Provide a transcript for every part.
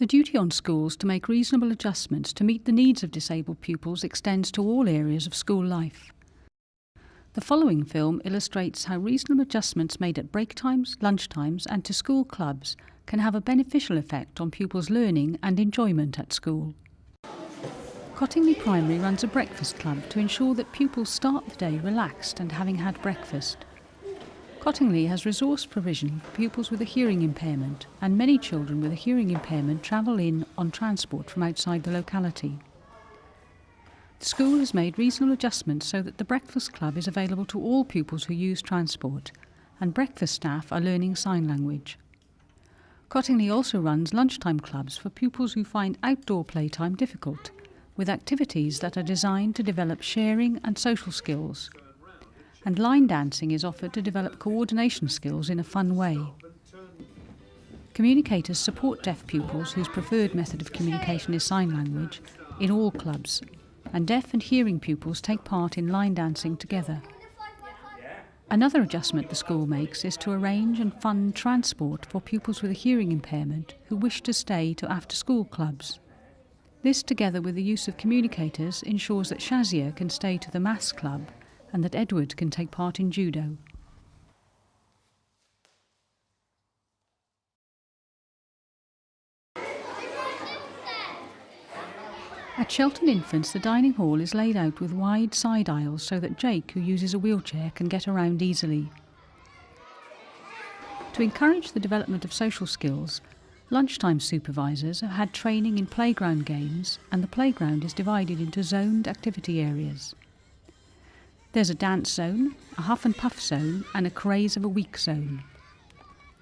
The duty on schools to make reasonable adjustments to meet the needs of disabled pupils extends to all areas of school life. The following film illustrates how reasonable adjustments made at break times, lunch times and to school clubs can have a beneficial effect on pupils' learning and enjoyment at school. Cottingley Primary runs a breakfast club to ensure that pupils start the day relaxed and having had breakfast. Cottingley has resource provision for pupils with a hearing impairment, and many children with a hearing impairment travel in on transport from outside the locality. The school has made reasonable adjustments so that the breakfast club is available to all pupils who use transport, and breakfast staff are learning sign language. Cottingley also runs lunchtime clubs for pupils who find outdoor playtime difficult, with activities that are designed to develop sharing and social skills. And line dancing is offered to develop coordination skills in a fun way. Communicators support deaf pupils whose preferred method of communication is sign language in all clubs, and deaf and hearing pupils take part in line dancing together. Another adjustment the school makes is to arrange and fund transport for pupils with a hearing impairment who wish to stay to after-school clubs. This, together with the use of communicators, ensures that Shazia can stay to the maths club and that Edward can take part in judo. At Shelton Infants, the dining hall is laid out with wide side aisles so that Jake, who uses a wheelchair, can get around easily. To encourage the development of social skills, lunchtime supervisors have had training in playground games, and the playground is divided into zoned activity areas. There's a dance zone, a huff and puff zone, and a craze of a week zone.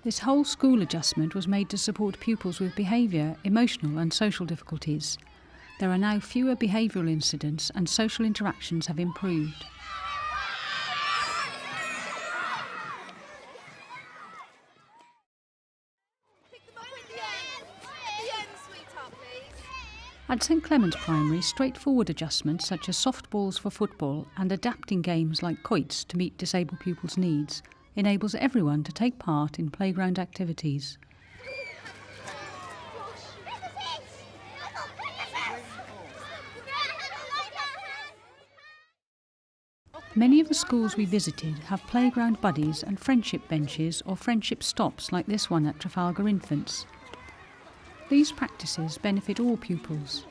This whole school adjustment was made to support pupils with behaviour, emotional and social difficulties. There are now fewer behavioural incidents and social interactions have improved. At St Clement's Primary, straightforward adjustments such as softballs for football and adapting games like quoits to meet disabled pupils' needs enables everyone to take part in playground activities. Many of the schools we visited have playground buddies and friendship benches or friendship stops like this one at Trafalgar Infants. These practices benefit all pupils.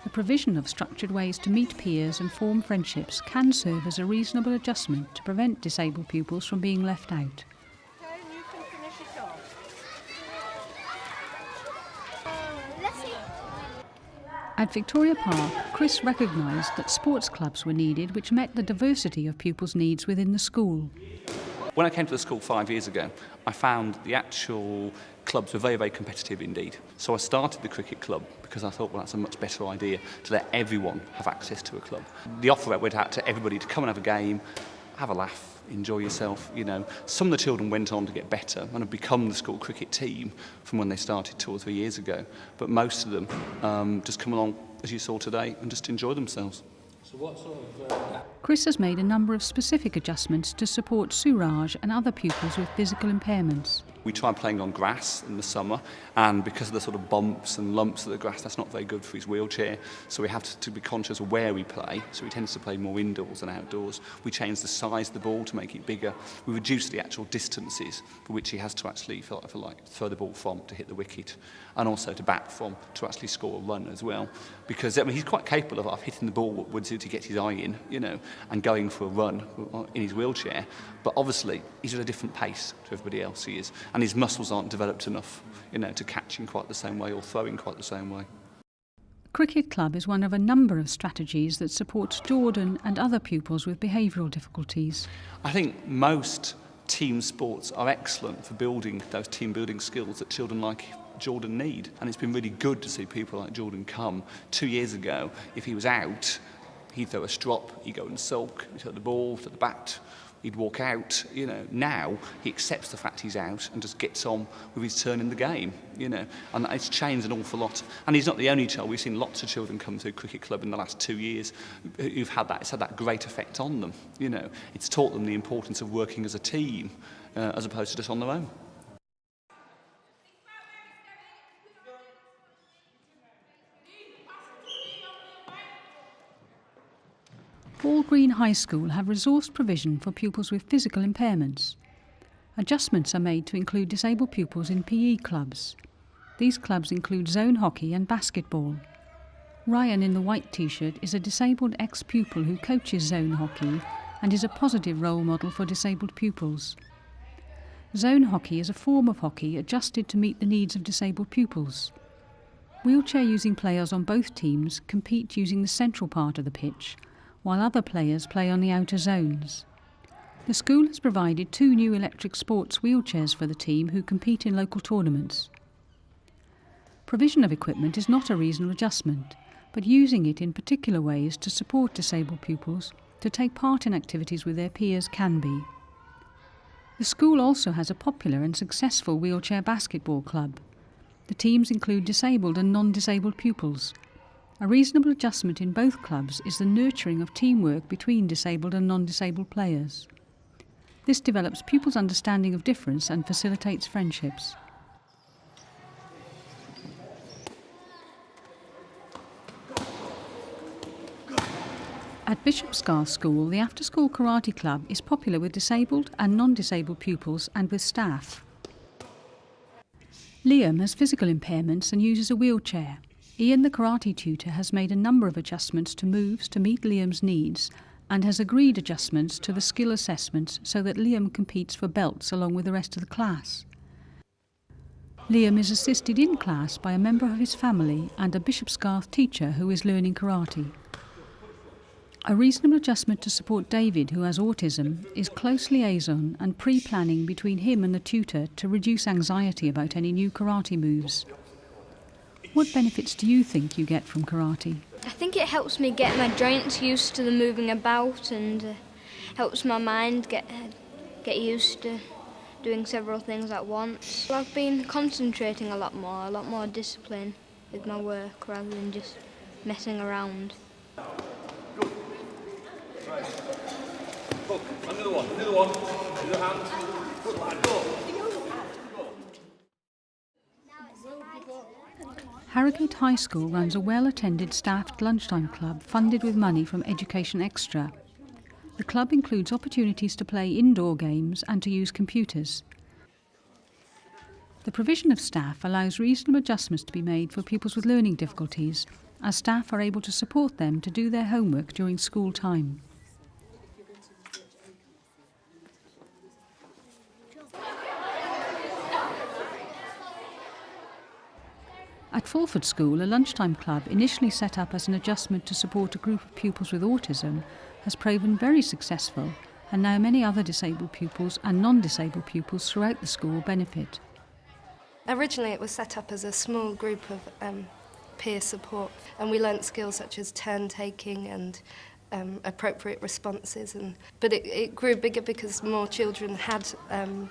The provision of structured ways to meet peers and form friendships can serve as a reasonable adjustment to prevent disabled pupils from being left out. At Victoria Park, Chris recognised that sports clubs were needed which met the diversity of pupils' needs within the school. When I came to the school 5 years ago, I found the actual clubs were very, very competitive indeed. So I started the cricket club because I thought, well, that's a much better idea to let everyone have access to a club. The offer went out to everybody to come and have a game, have a laugh, enjoy yourself. You know, some of the children went on to get better and have become the school cricket team from when they started 2 or 3 years ago. But most of them just come along, as you saw today, and just enjoy themselves. So what sort of... Chris has made a number of specific adjustments to support Suraj and other pupils with physical impairments. We tried playing on grass in the summer, and because of the sort of bumps and lumps of the grass, that's not very good for his wheelchair. So we have to be conscious of where we play. So he tends to play more indoors than outdoors. We changed the size of the ball to make it bigger. We reduced the actual distances for which he has to actually throw the ball from to hit the wicket, and also to bat from to actually score a run as well. Because I mean, he's quite capable of hitting the ball once he gets his eye in, you know, and going for a run in his wheelchair. But obviously, he's at a different pace to everybody else he is, and his muscles aren't developed enough, you know, to catch in quite the same way or throw in quite the same way. Cricket Club is one of a number of strategies that supports Jordan and other pupils with behavioural difficulties. I think most team sports are excellent for building those team building skills that children like Jordan need, and it's been really good to see people like Jordan come. 2 years ago, if he was out, he'd throw a strop, he'd go and sulk, he'd throw the ball to the bat, he'd walk out. You know, now he accepts the fact he's out and just gets on with his turn in the game, you know, and it's changed an awful lot. And he's not the only child. We've seen lots of children come through Cricket Club in the last 2 years who've had that. It's had that great effect on them, you know. It's taught them the importance of working as a team as opposed to just on their own. Hall Green High School have resource provision for pupils with physical impairments. Adjustments are made to include disabled pupils in PE clubs. These clubs include zone hockey and basketball. Ryan in the white t-shirt is a disabled ex-pupil who coaches zone hockey and is a positive role model for disabled pupils. Zone hockey is a form of hockey adjusted to meet the needs of disabled pupils. Wheelchair-using players on both teams compete using the central part of the pitch, while other players play on the outer zones. The school has provided 2 new electric sports wheelchairs for the team who compete in local tournaments. Provision of equipment is not a reasonable adjustment, but using it in particular ways to support disabled pupils to take part in activities with their peers can be. The school also has a popular and successful wheelchair basketball club. The teams include disabled and non-disabled pupils. A reasonable adjustment in both clubs is the nurturing of teamwork between disabled and non-disabled players. This develops pupils' understanding of difference and facilitates friendships. At Bishopsgarth School, the after-school karate club is popular with disabled and non-disabled pupils and with staff. Liam has physical impairments and uses a wheelchair. Ian, the karate tutor, has made a number of adjustments to moves to meet Liam's needs and has agreed adjustments to the skill assessments so that Liam competes for belts along with the rest of the class. Liam is assisted in class by a member of his family and a Bishopsgarth teacher who is learning karate. A reasonable adjustment to support David, who has autism, is close liaison and pre-planning between him and the tutor to reduce anxiety about any new karate moves. What benefits do you think you get from karate? I think it helps me get my joints used to the moving about and helps my mind get used to doing several things at once. I've been concentrating a lot more discipline with my work rather than just messing around. Look, another one. Another hand. Good lad, go. Harrogate High School runs a well-attended staffed lunchtime club funded with money from Education Extra. The club includes opportunities to play indoor games and to use computers. The provision of staff allows reasonable adjustments to be made for pupils with learning difficulties, as staff are able to support them to do their homework during school time. At Fulford School, a lunchtime club initially set up as an adjustment to support a group of pupils with autism has proven very successful, and now many other disabled pupils and non-disabled pupils throughout the school benefit. Originally it was set up as a small group of peer support, and we learnt skills such as turn-taking and appropriate responses, but it grew bigger because more children had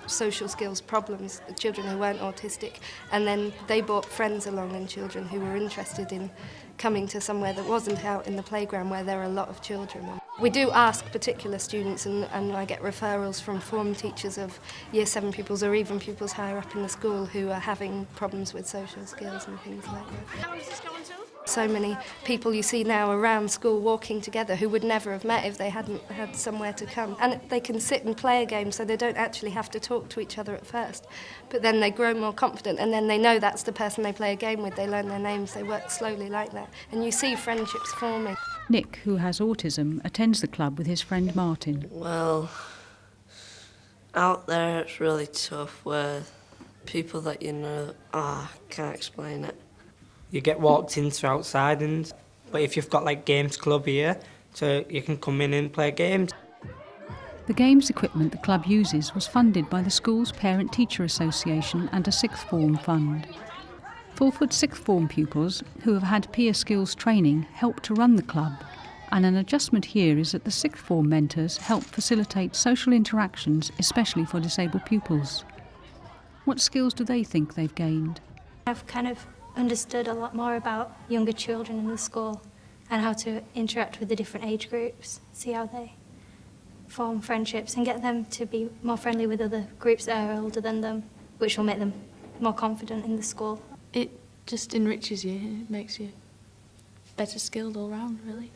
social skills problems, children who weren't autistic, and then they brought friends along and children who were interested in coming to somewhere that wasn't out in the playground where there are a lot of children. We do ask particular students, and I get referrals from form teachers of Year 7 pupils or even pupils higher up in the school who are having problems with social skills and things like that. How is this going to? So many people you see now around school walking together who would never have met if they hadn't had somewhere to come. And they can sit and play a game so they don't actually have to talk to each other at first. But then they grow more confident and then they know that's the person they play a game with. They learn their names, they work slowly like that. And you see friendships forming. Nick, who has autism, attends the club with his friend Martin. Well, out there it's really tough with people that you know, can't explain it. You get walked into outside, but if you've got like games club here, so you can come in and play games. The games equipment the club uses was funded by the school's Parent-Teacher Association and a sixth form fund. Fulford sixth form pupils who have had peer skills training help to run the club, and an adjustment here is that the sixth form mentors help facilitate social interactions, especially for disabled pupils. What skills do they think they've gained? I've kind of understood a lot more about younger children in the school and how to interact with the different age groups, see how they form friendships and get them to be more friendly with other groups that are older than them, which will make them more confident in the school. It just enriches you, it makes you better skilled all round, really.